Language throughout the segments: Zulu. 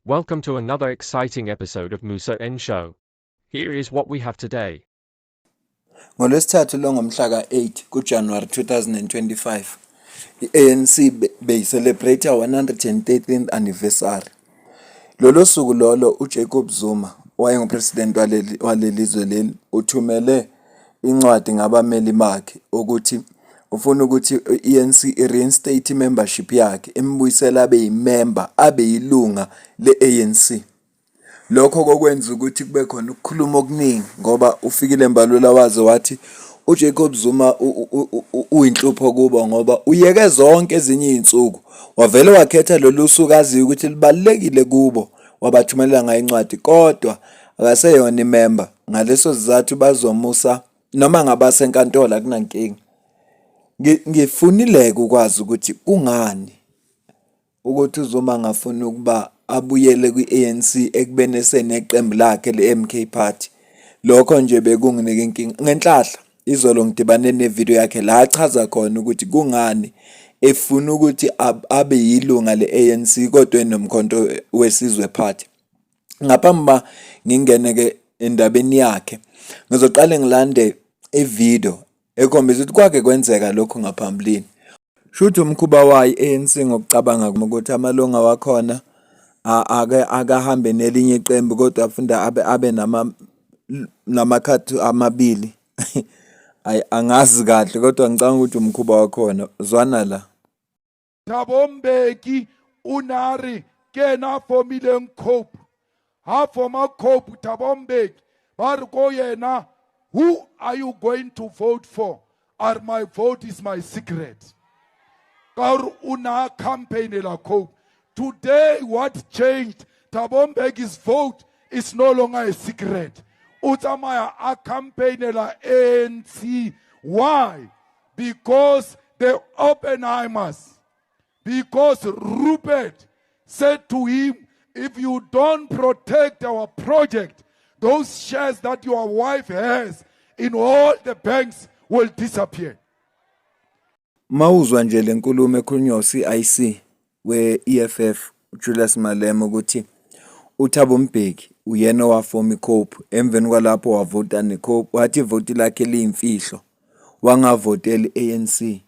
Welcome to another exciting episode of Musa N Show. Here is what we have today. NgoLwesithathu longomhla ka-8 kuJanuwari 2025, i-ANC beyicelebrate 113th anniversary. Lolo suku lolo uJacob Zuma, owayengupresident waleli zwe leli, uthumele incwadi ngabameli bakhe ukuthi ufuna ukuthi i-ANC i-reinstate membership yakhe, imbuyisela abe yimember, abe yilunga le-ANC. Lokho kokwenza ukuthi kube khona ukukhuluma okuningi ngoba ufikile embalula waze wathi uJacob Zuma uyinhlupho kubo ngoba uyeke zonke ezinye izinsuku wavele wakhetha lolu suku aziyo ukuthi libalekile kubo, wabathumelela ngayo incwadi kodwa akaseyona imember. Ngaleso sizathu bazomusa noma ngabase enkantolo akunankinga. Ngifunileke ukwazi ukuthi kungani ukuthi uZuma angafuni ukuba abuyele kwi-ANC ekubeni eseneqembu lakhe le-MK Party. Lokho nje bekunginike inkinga. Ngenhlahla izolo ngidibane nevideo yakhe la achaza khona ukuthi kungani efuna ukuthi abe yilunga le-ANC kodwa enomkhonto wesizwe party. Ngaphambi ngingene-ke endabeni yakhe, ngizoqale ngilande ivideo ekhombisa ukuthi kwake kwenzeka lokho ngaphambilini. Shuthi umkhuba wayo i-ANC ngokucabanga ukuthi amalunga wakhona akahambe nelinye iqembu kodwa afunda abe namakhadi amabili. Angazi kahle kodwa ngicabanga ukuthi umkhuba wakhona. Zwana la. Thabo Mbeki unari kena formile Cope. Ha former Cope Thabo Mbeki bar ko yena, who are you going to vote for? Or my vote is my secret. Kar una campaign la Cope. Today what changed? Thabo Mbeki's vote is no longer a secret. Utamaya a campaign la ANC. Why? Because the Oppenheimers, because Rupert said to him, if you don't protect our project, those shares that your wife has in all the banks will disappear. Mawuzwa nje lenkulumo ekhulunywa uCIC we-EFF uJulius Malema ukuthi uThabo Mbeki uyena owafoma iCope, emveni kwalapho wavota neCope, wathi ivoti lakhe liyimfihlo, wangavotela i-ANC.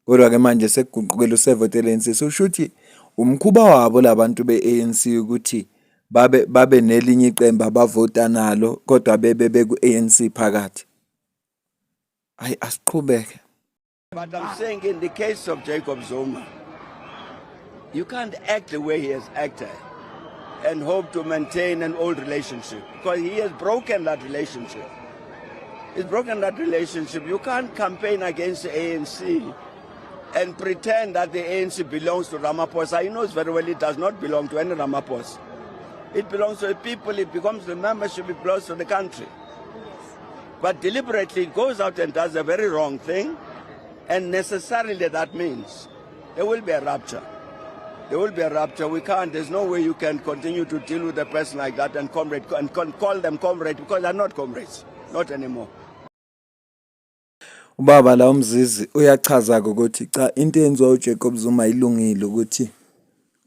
Kodwa ke manje sekuguqukela usevotela i-ANC. So shuthi umkhuba wabo labantu be-ANC ukuthi babe nelinye iqembu abavota nalo kodwa bebe ku-ANC phakathi. Hayi asiqhubeke. But I'm saying in the case of Jacob Zuma, you can't act the way he has acted and hope to maintain an old relationship because he has broken that relationship. He's broken that relationship. You can't campaign against the ANC and pretend that the ANC belongs to Ramaphosa. He knows very well it does not belong to any Ramaphosa. It belongs to the people, it becomes the membership, it belongs to the country. But deliberately it goes out and does a very wrong thing, and necessarily that means there will be a rupture. There will be a rupture. We can't, there's no way you can continue to deal with a person like that and comrade and call them comrade because they're not comrades, not anymore. Ubaba la umzizi uyachaza ukuthi cha into enziwa uJacob Zuma ilungile ukuthi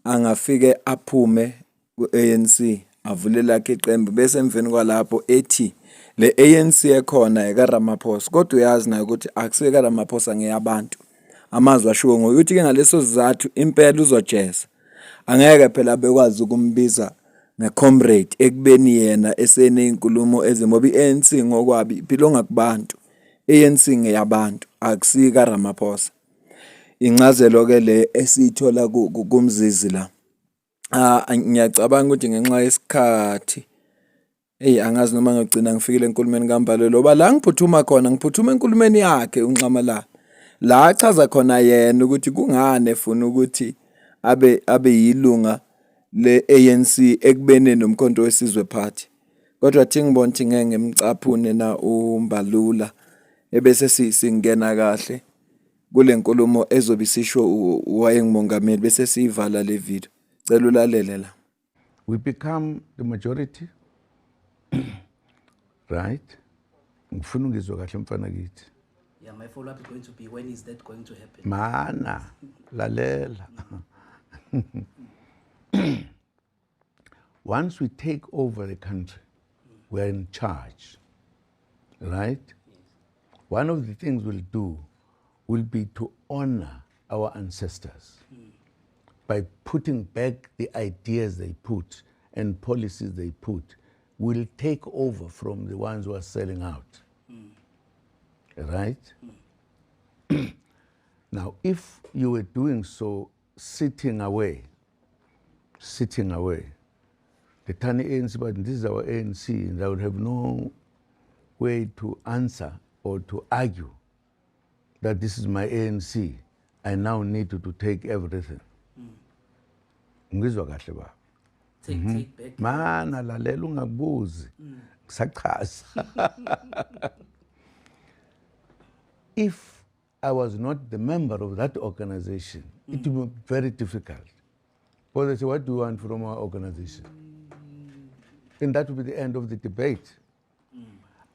angafike aphume ku-ANC avule lakhe iqembu bese emveni kwalapho ethi le ANC ekhona ekaRamaphosa, kodwa uyazi nayo ukuthi akusike kaRamaphosa ngeyabantu. Amazwi ashiwo ngokuthi ke ngaleso sizathu impela uzojeza. Angeke phela bekwazi ukumbiza ngecomrade ekubeni yena eseneyinkulumo ezimoba i-ANC ngokwabi iphilonga kubantu. ANC ngeyabantu akusika Ramaphosa. Incazelo ke le esithola kumzizi la. Ngiyacabanga ukuthi ngenxa yesikhathi angazi noma ngigcina ngifikile enkulumeni kaMbalelo loba la ngiphuthuma khona ngiphuthuma enkulumeni yakhe uNxamalala la achaza khona yena ukuthi kungani efuna ukuthi abe yilunga le-ANC ekubene nomkhonto wesizwe party. Kodwa thi ngibona ukuthi ngeke ngemcaphune na uMbalula ebese singena kahle kule nkulumo ezobe isisho wayengumongameli bese siyivala le video. Cela ulalele la. We become the majority, right? Ngifuna ungizwe kahle mfana kithi. Yeah, my follow-up is going to be, when is that going to happen? Mana, lalela. once we take over the country, we're in charge, right? One of the things we'll do will be to honor our ancestors by putting back the ideas they put and policies they put. We'll take over from the ones who are selling out, right? Now, if you were doing so, sitting away, the tiny ANC, but this is our ANC, and I would have no way to answer or to argue that this is my ANC. I now need to take everything. Ngizwa kahle ba? Take back. Mana lalela ungakubuzi. Ngisachaza. If I was not the member of that organization, it would be very difficult. Because they say, what do you want from our organization? And that would be the end of the debate.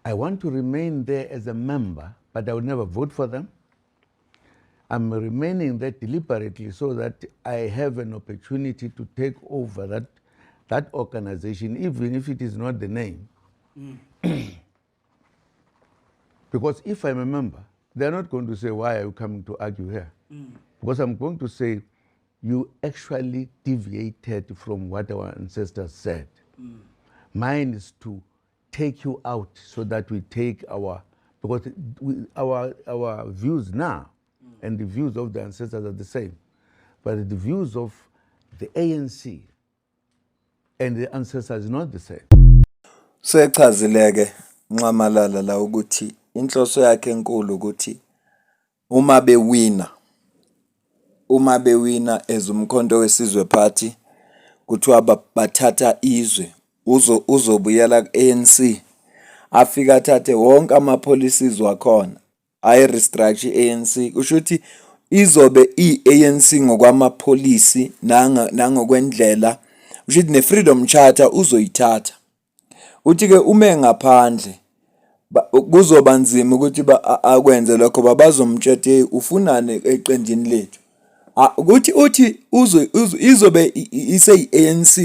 I want to remain there as a member, but I would never vote for them. I'm remaining there deliberately so that I have an opportunity to take over that organization, even if it is not the name. Because if I'm a member, they're not going to say, why are you coming to argue here? Because I'm going to say, you actually deviated from what our ancestors said. Mine is to take you out so that we take because our views now and the views of the ancestors are the same. But the views of the ANC and the ancestors are not the same. Sechazileke Nxamalala la ukuthi inhloso yakhe enkulu ukuthi uma bewina ezumkhonto wesizwe party kuthiwa bathatha izwe uzobuyela ku-ANC afika athathe wonke ama-policies wakhona ayi-restructure i-ANC kusho ukuthi izobe i-ANC ngokwama-policy nangokwendlela kusho ukuthi ne-freedom charter uzoyithatha uthi-ke ume ngaphandle kuzoba nzima ukuthi akwenze lokho babazomtshela ufunane eqendini lethu ukuthi izobe ise-ANC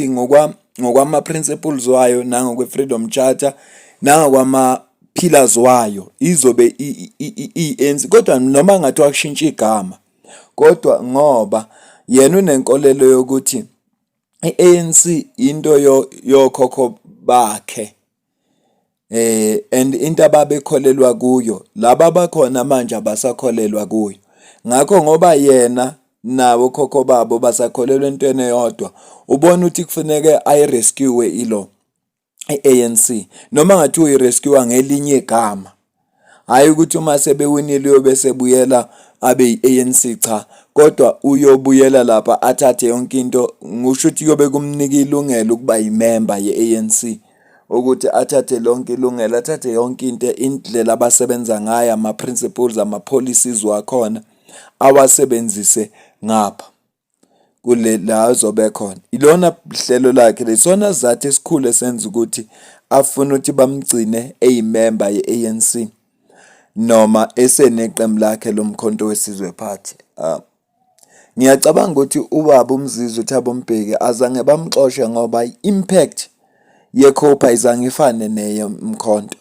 ngokwama-principles wayo nangokwe-freedom charter nangokwama-pillars wayo izobe i-ANC kodwa noma ngathiwa kushintsha igama kodwa ngoba yena unenkolelo yokuthi i-ANC into yokhokho bakhe and into ababekholelwa kuyo laba abakhona manje abasakholelwa kuyo ngakho ngoba yena nabo khokho babo basakholelwa entweni eyodwa ubona ukuthi kufanele ayirescue i-ANC noma ngathi uyirescue ngelinye igama hayi ukuthi uma sebewinile uyobe sebuyela abe i-ANC cha kodwa uyobuyela lapha athathe yonke into ngisho ukuthi uyobe kumnika ilungelo ukuba yimember ye-ANC ukuthi athathe lonke ilungelo athathe yonke into indlela abasebenza ngayo ama-principles ama-policies wakhona awasebenzise ngapha kule la azobe khona ilona hlelo lakhe lesona zathi esikhulu esenza ukuthi afuna ukuthi bamgcine eyimember ye-ANC noma eseneqembu lakhe lomkhonto wesizwe party ngiyacabanga ukuthi ubaba uMzizwe Thabo Mbeki azange bamxoshe ngoba impact yeCOPA ayizange ifane neye mkhonto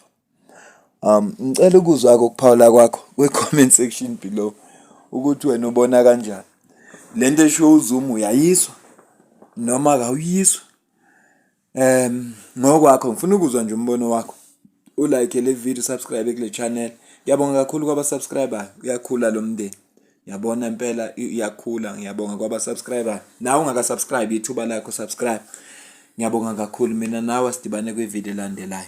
ngicela ukuzwa ukuphawula kwakho kwe-comment section below ukuthi wena ubona kanjani lento esho uZuma uyayiswa noma akawuyiswa ngokwakho ngifuna ukuzwa nje umbono wakho ulike le video subscribe kule channel ngiyabonga kakhulu kwaba subscriber uyakhula lo mndeni ngiyabona impela iyakhula ngiyabonga kwaba subscriber nawe ungaka subscribe ithuba lakho subscribe ngiyabonga kakhulu mina nawe sidibane kwi video landelayo.